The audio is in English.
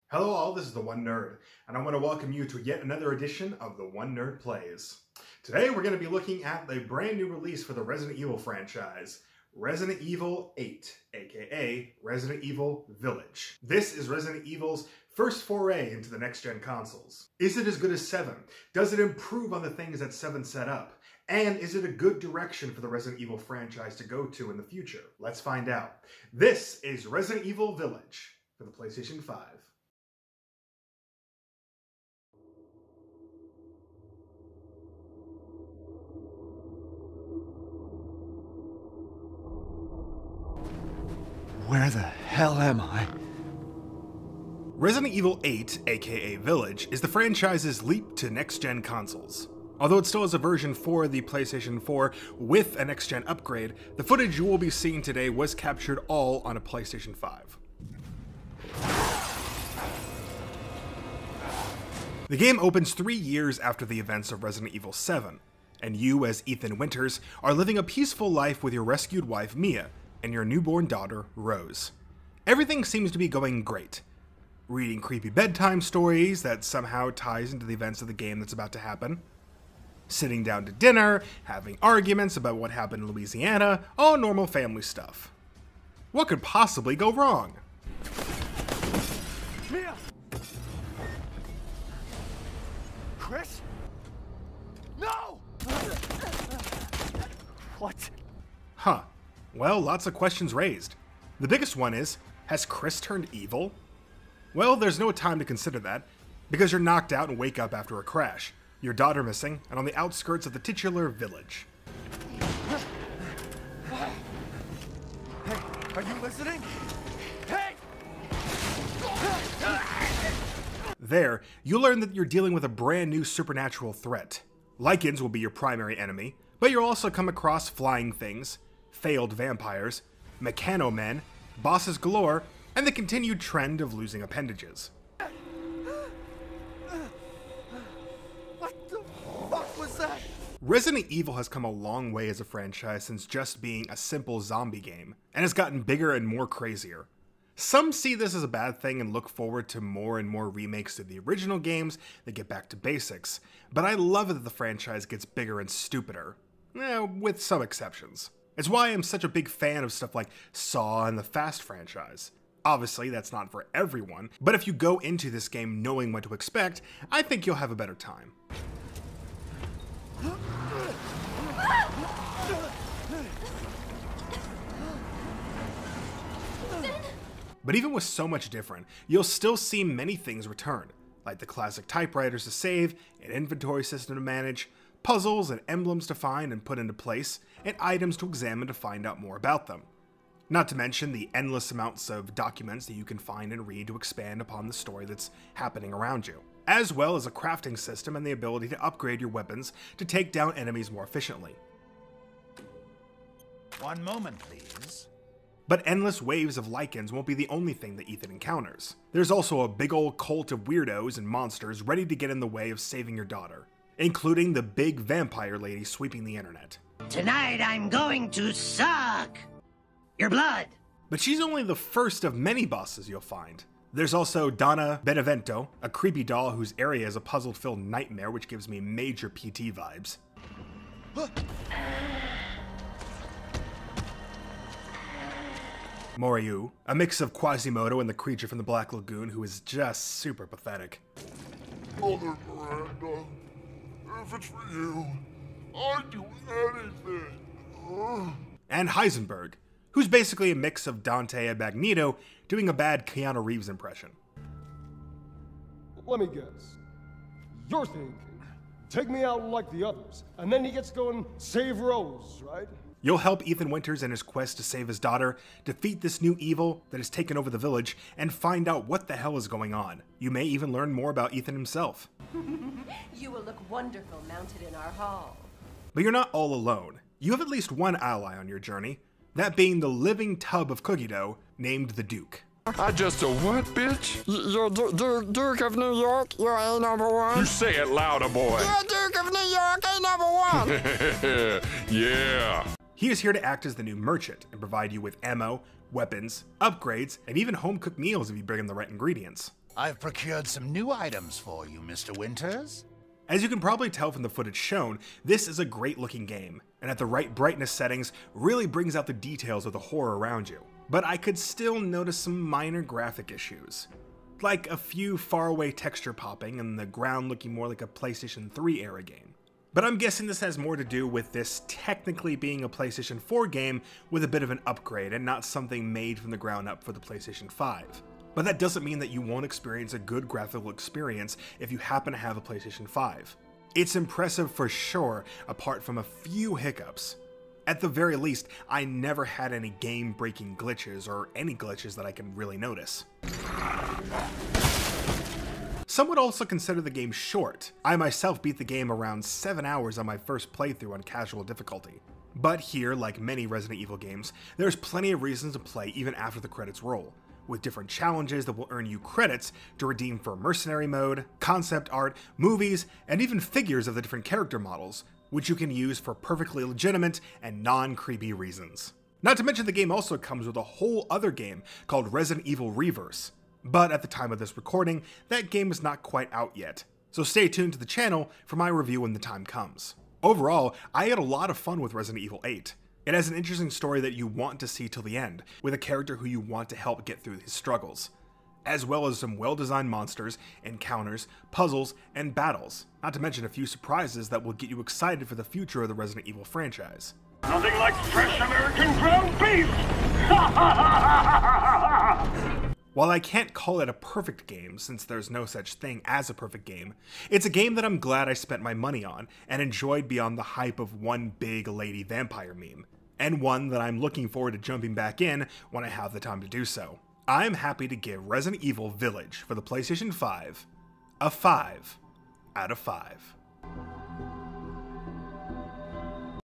Hello all, this is the One Nerd, and I want to welcome you to yet another edition of the One Nerd Plays. Today we're going to be looking at the brand new release for the Resident Evil franchise, Resident Evil 8, aka Resident Evil Village. This is Resident Evil's first foray into the next-gen consoles. Is it as good as 7? Does it improve on the things that 7 set up? And is it a good direction for the Resident Evil franchise to go to in the future? Let's find out. This is Resident Evil Village for the PlayStation 5. Where the hell am I? Resident Evil 8, aka Village, is the franchise's leap to next-gen consoles. Although it still has a version for the PlayStation 4 with a next-gen upgrade, the footage you will be seeing today was captured all on a PlayStation 5. The game opens 3 years after the events of Resident Evil 7, and you, as Ethan Winters, are living a peaceful life with your rescued wife Mia and your newborn daughter, Rose. Everything seems to be going great. Reading creepy bedtime stories that somehow ties into the events of the game that's about to happen. Sitting down to dinner, having arguments about what happened in Louisiana, all normal family stuff. What could possibly go wrong? Mia! Chris? No! What? Huh. Well, lots of questions raised. The biggest one is, has Chris turned evil? Well, there's no time to consider that, because you're knocked out and wake up after a crash, your daughter missing, and on the outskirts of the titular village. Hey, are you listening? Hey! There, you learn that you're dealing with a brand new supernatural threat. Lycans will be your primary enemy, but you'll also come across flying things, failed vampires, mechano-men, bosses galore, and the continued trend of losing appendages. What the fuck was that? Resident Evil has come a long way as a franchise since just being a simple zombie game, and has gotten bigger and more crazier. Some see this as a bad thing and look forward to more and more remakes of the original games that get back to basics, but I love that the franchise gets bigger and stupider, with some exceptions. It's why I'm such a big fan of stuff like Saw and the Fast franchise. Obviously, that's not for everyone, but if you go into this game knowing what to expect, I think you'll have a better time. But even with so much different, you'll still see many things return, like the classic typewriters to save, an inventory system to manage, puzzles and emblems to find and put into place, and items to examine to find out more about them. Not to mention the endless amounts of documents that you can find and read to expand upon the story that's happening around you, as well as a crafting system and the ability to upgrade your weapons to take down enemies more efficiently. One moment, please. But endless waves of Lycans won't be the only thing that Ethan encounters. There's also a big old cult of weirdos and monsters ready to get in the way of saving your daughter, including the big vampire lady sweeping the internet. Tonight I'm going to suck your blood. But she's only the first of many bosses you'll find. There's also Donna Benevento, a creepy doll whose area is a puzzle-filled nightmare which gives me major PT vibes. Moryu, a mix of Quasimodo and the creature from the Black Lagoon who is just super pathetic. Mother Miranda, if it's for you, I'd do anything. And Heisenberg, who's basically a mix of Dante and Magneto doing a bad Keanu Reeves impression. Let me guess. You're thinking, take me out like the others, and then he gets to go and save Rose, right? You'll help Ethan Winters in his quest to save his daughter, defeat this new evil that has taken over the village, and find out what the hell is going on. You may even learn more about Ethan himself. You will look wonderful mounted in our hall. But you're not all alone. You have at least one ally on your journey, that being the living tub of cookie dough named the Duke. I just a what, bitch? You're Duke of New York, you're A number one. You say it louder, boy. You're Duke of New York, A number one. Yeah. He is here to act as the new merchant and provide you with ammo, weapons, upgrades, and even home-cooked meals if you bring in the right ingredients. I've procured some new items for you, Mr. Winters. As you can probably tell from the footage shown, this is a great looking game, and at the right brightness settings really brings out the details of the horror around you. But I could still notice some minor graphic issues, like a few faraway texture popping and the ground looking more like a PlayStation 3 era game. But I'm guessing this has more to do with this technically being a PlayStation 4 game with a bit of an upgrade and not something made from the ground up for the PlayStation 5. But that doesn't mean that you won't experience a good graphical experience if you happen to have a PlayStation 5. It's impressive for sure, apart from a few hiccups. At the very least, I never had any game-breaking glitches or any glitches that I can really notice. Some would also consider the game short. I myself beat the game around 7 hours on my first playthrough on casual difficulty. But here, like many Resident Evil games, there's plenty of reasons to play even after the credits roll, with different challenges that will earn you credits to redeem for mercenary mode, concept art, movies, and even figures of the different character models, which you can use for perfectly legitimate and non-creepy reasons. Not to mention the game also comes with a whole other game called Resident Evil Reverse, but at the time of this recording, that game is not quite out yet, so stay tuned to the channel for my review when the time comes. Overall, I had a lot of fun with Resident Evil 8. It has an interesting story that you want to see till the end, with a character who you want to help get through his struggles, as well as some well-designed monsters, encounters, puzzles, and battles, not to mention a few surprises that will get you excited for the future of the Resident Evil franchise. Nothing like fresh American ground beef! While I can't call it a perfect game, since there's no such thing as a perfect game, it's a game that I'm glad I spent my money on and enjoyed beyond the hype of one big lady vampire meme, and one that I'm looking forward to jumping back in when I have the time to do so. I'm happy to give Resident Evil Village for the PlayStation 5 a 5 out of 5.